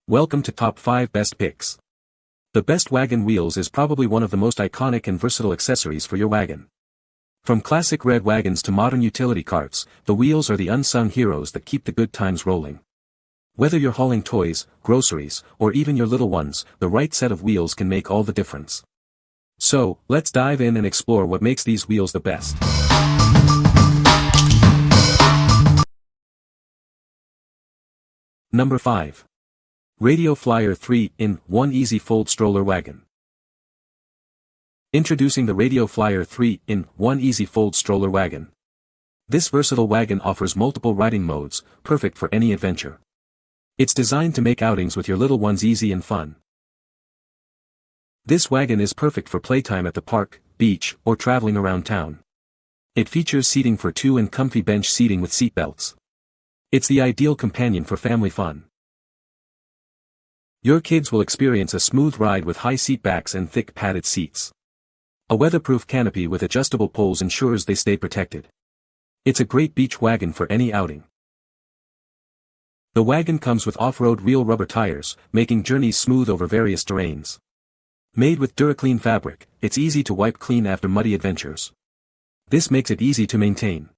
Welcome to Top 5 Best Picks. The best wagon wheels is probably one of the most iconic and versatile accessories for your wagon. From classic red wagons to modern utility carts, the wheels are the unsung heroes that keep the good times rolling. Whether you're hauling toys, groceries, or even your little ones, the right set of wheels can make all the difference. So, let's dive in and explore what makes these wheels the best. Number 5. Radio Flyer 3-in-1 Easy Fold Stroller Wagon. Introducing the Radio Flyer 3-in-1 Easy Fold Stroller Wagon. This versatile wagon offers multiple riding modes, perfect for any adventure. It's designed to make outings with your little ones easy and fun. This wagon is perfect for playtime at the park, beach, or traveling around town. It features seating for two and comfy bench seating with seatbelts. It's the ideal companion for family fun. Your kids will experience a smooth ride with high seat backs and thick padded seats. A weatherproof canopy with adjustable poles ensures they stay protected. It's a great beach wagon for any outing. The wagon comes with off-road real rubber tires, making journeys smooth over various terrains. Made with DuraClean fabric, it's easy to wipe clean after muddy adventures. This makes it easy to maintain.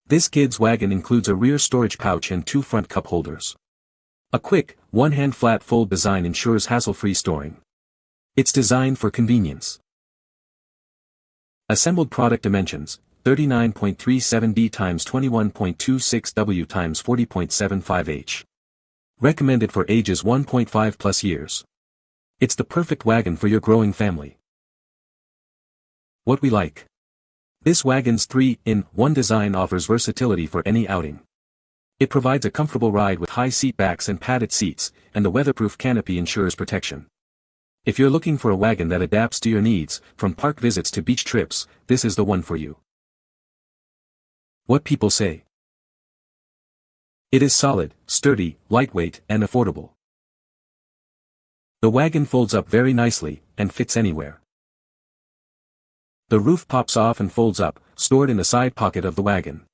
This kid's wagon includes a rear storage pouch and two front cup holders. A quick, one-hand flat fold design ensures hassle-free storing. It's designed for convenience. Assembled product dimensions, 39.37D x 21.26W x 40.75H. Recommended for ages 1.5 plus years. It's the perfect wagon for your growing family. What we like. This wagon's 3-in-1 design offers versatility for any outing. It provides a comfortable ride with high seat backs and padded seats, and the weatherproof canopy ensures protection. If you're looking for a wagon that adapts to your needs, from park visits to beach trips, this is the one for you. What people say. It is solid, sturdy, lightweight, and affordable. The wagon folds up very nicely, and fits anywhere. The roof pops off and folds up, stored in the side pocket of the wagon.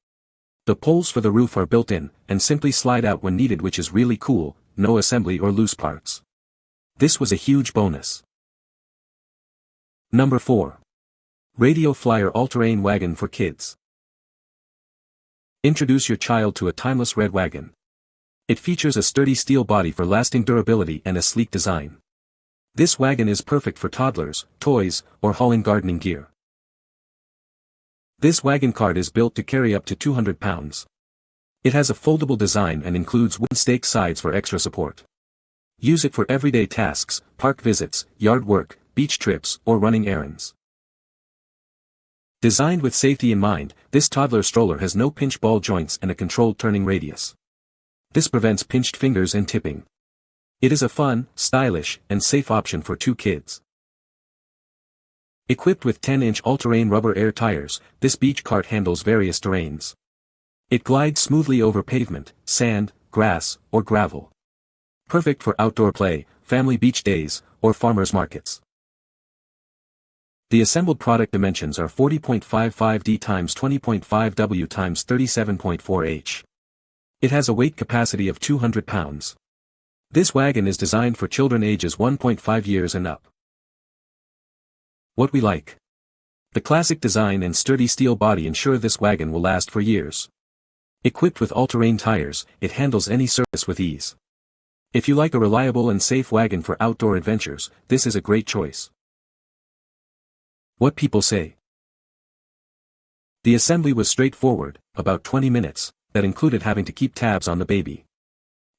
The poles for the roof are built in, and simply slide out when needed, which is really cool, no assembly or loose parts. This was a huge bonus. Number 4. Radio Flyer All-Terrain Wagon for Kids. Introduce your child to a timeless red wagon. It features a sturdy steel body for lasting durability and a sleek design. This wagon is perfect for toddlers, toys, or hauling gardening gear. This wagon cart is built to carry up to 200 pounds. It has a foldable design and includes wooden stake sides for extra support. Use it for everyday tasks, park visits, yard work, beach trips, or running errands. Designed with safety in mind, this toddler stroller has no pinch ball joints and a controlled turning radius. This prevents pinched fingers and tipping. It is a fun, stylish, and safe option for two kids. Equipped with 10-inch all-terrain rubber air tires, this beach cart handles various terrains. It glides smoothly over pavement, sand, grass, or gravel. Perfect for outdoor play, family beach days, or farmers markets. The assembled product dimensions are 40.55D x 20.5W x 37.4H. It has a weight capacity of 200 pounds. This wagon is designed for children ages 1.5 years and up. What we like. The classic design and sturdy steel body ensure this wagon will last for years. Equipped with all-terrain tires, it handles any surface with ease. If you like a reliable and safe wagon for outdoor adventures, this is a great choice. What people say. The assembly was straightforward, about 20 minutes, that included having to keep tabs on the baby.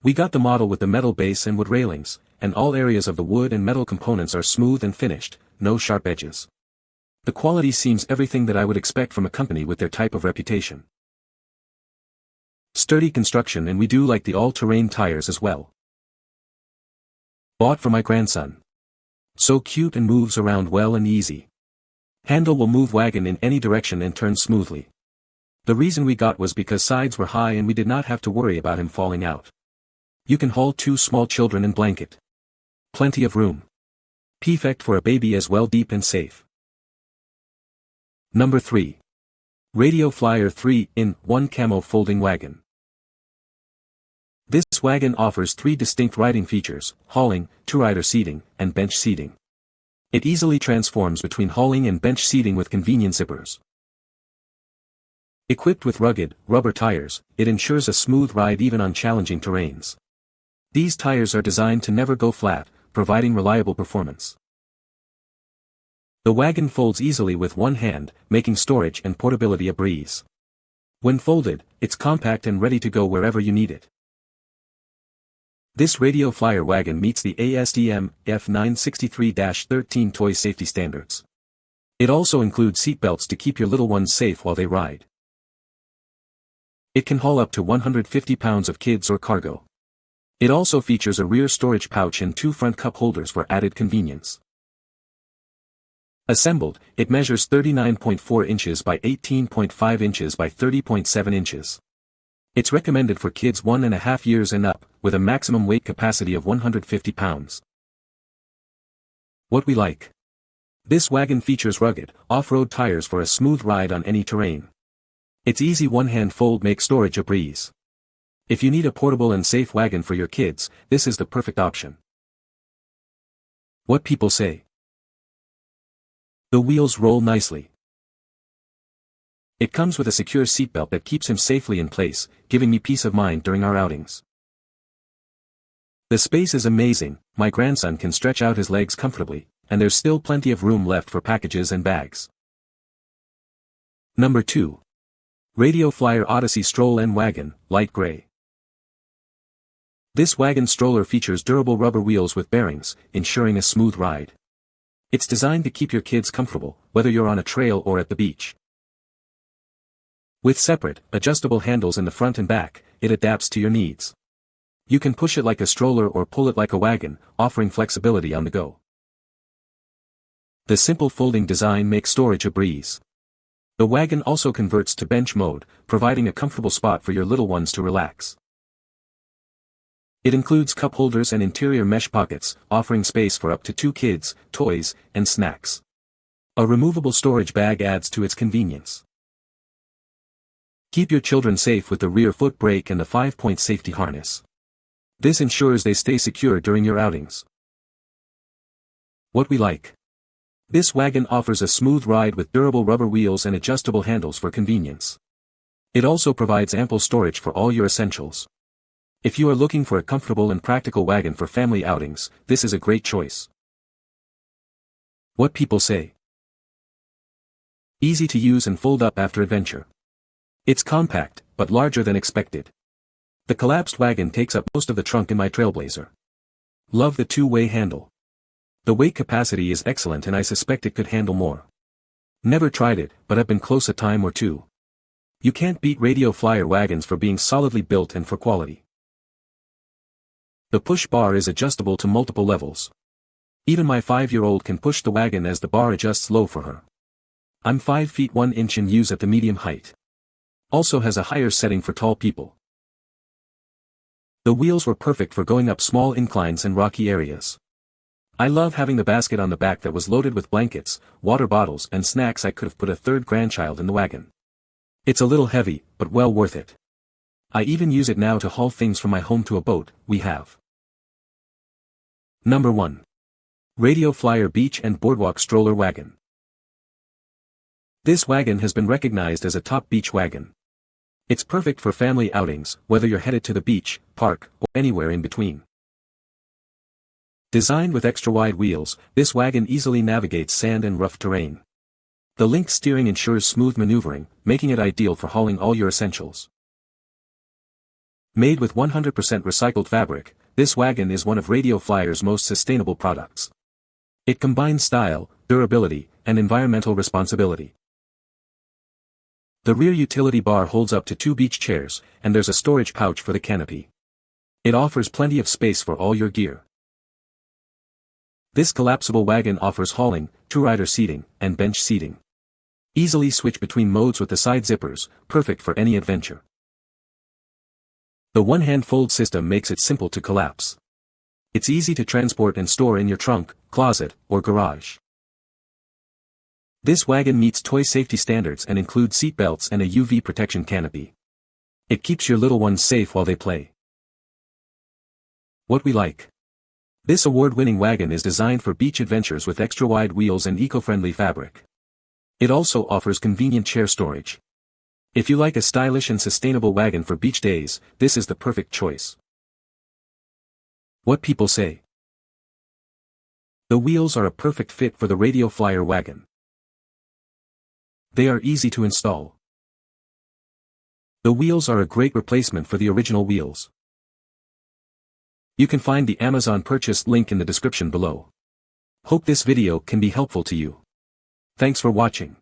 We got the model with the metal base and wood railings, and all areas of the wood and metal components are smooth and finished, no sharp edges. The quality seems everything that I would expect from a company with their type of reputation. Sturdy construction, and we do like the all-terrain tires as well. Bought for my grandson. So cute and moves around well and easy. Handle will move wagon in any direction and turn smoothly. The reason we got was because sides were high and we did not have to worry about him falling out. You can haul two small children and blanket. Plenty of room. Perfect for a baby as well, deep and safe. Number 3. Radio Flyer 3-in-1 Camo Folding Wagon. This wagon offers 3 distinct riding features: hauling, two-rider seating, and bench seating. It easily transforms between hauling and bench seating with convenient zippers. Equipped with rugged, rubber tires, it ensures a smooth ride even on challenging terrains. These tires are designed to never go flat, providing reliable performance. The wagon folds easily with one hand, making storage and portability a breeze. When folded, it's compact and ready to go wherever you need it. This Radio Flyer wagon meets the ASTM F963-13 toy safety standards. It also includes seatbelts to keep your little ones safe while they ride. It can haul up to 150 pounds of kids or cargo. It also features a rear storage pouch and 2 front cup holders for added convenience. Assembled, it measures 39.4 inches by 18.5 inches by 30.7 inches. It's recommended for kids 1.5 years and up, with a maximum weight capacity of 150 pounds. What we like. This wagon features rugged, off-road tires for a smooth ride on any terrain. Its easy one-hand fold makes storage a breeze. If you need a portable and safe wagon for your kids, this is the perfect option. What people say. The wheels roll nicely. It comes with a secure seatbelt that keeps him safely in place, giving me peace of mind during our outings. The space is amazing, my grandson can stretch out his legs comfortably, and there's still plenty of room left for packages and bags. Number 2. Radio Flyer Odyssey Stroll and Wagon, light gray. This wagon stroller features durable rubber wheels with bearings, ensuring a smooth ride. It's designed to keep your kids comfortable, whether you're on a trail or at the beach. With separate, adjustable handles in the front and back, it adapts to your needs. You can push it like a stroller or pull it like a wagon, offering flexibility on the go. The simple folding design makes storage a breeze. The wagon also converts to bench mode, providing a comfortable spot for your little ones to relax. It includes cup holders and interior mesh pockets, offering space for up to 2 kids, toys, and snacks. A removable storage bag adds to its convenience. Keep your children safe with the rear foot brake and the 5-point safety harness. This ensures they stay secure during your outings. What we like. This wagon offers a smooth ride with durable rubber wheels and adjustable handles for convenience. It also provides ample storage for all your essentials. If you are looking for a comfortable and practical wagon for family outings, this is a great choice. What people say. Easy to use and fold up after adventure. It's compact, but larger than expected. The collapsed wagon takes up most of the trunk in my Trailblazer. Love the 2-way handle. The weight capacity is excellent and I suspect it could handle more. Never tried it, but I've been close a time or two. You can't beat Radio Flyer wagons for being solidly built and for quality. The push bar is adjustable to multiple levels. Even my 5-year-old can push the wagon as the bar adjusts low for her. I'm 5 feet 1 inch and use at the medium height. Also has a higher setting for tall people. The wheels were perfect for going up small inclines and rocky areas. I love having the basket on the back that was loaded with blankets, water bottles and snacks. I could have put a 3rd grandchild in the wagon. It's a little heavy, but well worth it. I even use it now to haul things from my home to a boat we have. Number 1. Radio Flyer Beach and Boardwalk Stroller Wagon. This wagon has been recognized as a top beach wagon. It's perfect for family outings, whether you're headed to the beach, park, or anywhere in between. Designed with extra-wide wheels, this wagon easily navigates sand and rough terrain. The linked steering ensures smooth maneuvering, making it ideal for hauling all your essentials. Made with 100% recycled fabric, this wagon is one of Radio Flyer's most sustainable products. It combines style, durability, and environmental responsibility. The rear utility bar holds up to 2 beach chairs, and there's a storage pouch for the canopy. It offers plenty of space for all your gear. This collapsible wagon offers hauling, two-rider seating, and bench seating. Easily switch between modes with the side zippers, perfect for any adventure. The one-hand fold system makes it simple to collapse. It's easy to transport and store in your trunk, closet, or garage. This wagon meets toy safety standards and includes seat belts and a UV protection canopy. It keeps your little ones safe while they play. What we like. This award-winning wagon is designed for beach adventures with extra-wide wheels and eco-friendly fabric. It also offers convenient chair storage. If you like a stylish and sustainable wagon for beach days, this is the perfect choice. What people say. The wheels are a perfect fit for the Radio Flyer wagon. They are easy to install. The wheels are a great replacement for the original wheels. You can find the Amazon purchase link in the description below. Hope this video can be helpful to you. Thanks for watching.